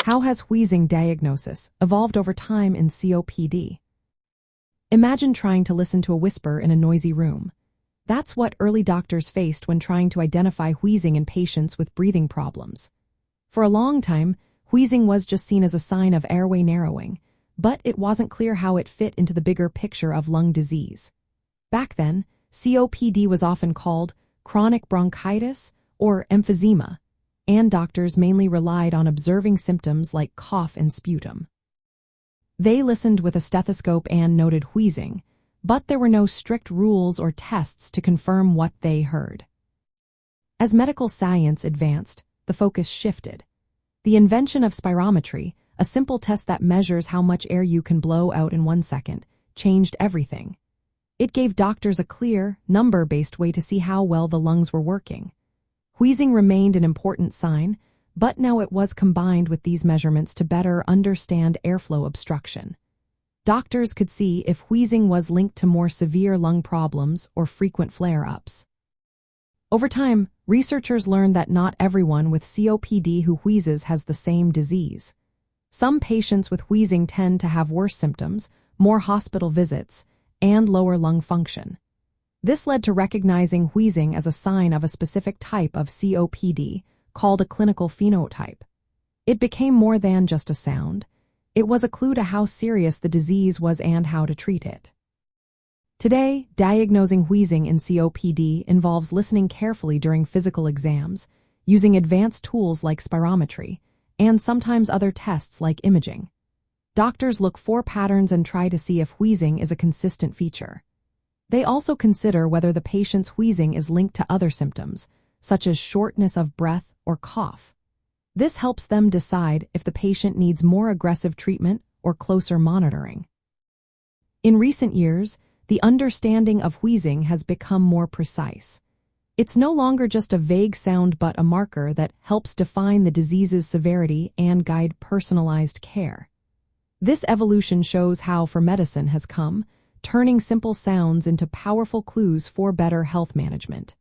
How has wheezing diagnosis evolved over time in COPD? Imagine trying to listen to a whisper in a noisy room. That's what early doctors faced when trying to identify wheezing in patients with breathing problems. For a long time, wheezing was just seen as a sign of airway narrowing, but it wasn't clear how it fit into the bigger picture of lung disease. Back then, COPD was often called chronic bronchitis or emphysema, and doctors mainly relied on observing symptoms like cough and sputum. They listened with a stethoscope and noted wheezing, but there were no strict rules or tests to confirm what they heard. As medical science advanced, the focus shifted. The invention of spirometry, a simple test that measures how much air you can blow out in 1 second, changed everything. It gave doctors a clear, number-based way to see how well the lungs were working. Wheezing remained an important sign, but now it was combined with these measurements to better understand airflow obstruction. Doctors could see if wheezing was linked to more severe lung problems or frequent flare-ups. Over time, researchers learned that not everyone with COPD who wheezes has the same disease. Some patients with wheezing tend to have worse symptoms, more hospital visits, and lower lung function. This led to recognizing wheezing as a sign of a specific type of COPD, called a clinical phenotype. It became more than just a sound. It was a clue to how serious the disease was and how to treat it. Today, diagnosing wheezing in COPD involves listening carefully during physical exams, using advanced tools like spirometry, and sometimes other tests like imaging. Doctors look for patterns and try to see if wheezing is a consistent feature. They also consider whether the patient's wheezing is linked to other symptoms, such as shortness of breath or cough. This helps them decide if the patient needs more aggressive treatment or closer monitoring. In recent years, the understanding of wheezing has become more precise. It's no longer just a vague sound but a marker that helps define the disease's severity and guide personalized care. This evolution shows how far medicine has come, turning simple sounds into powerful clues for better health management.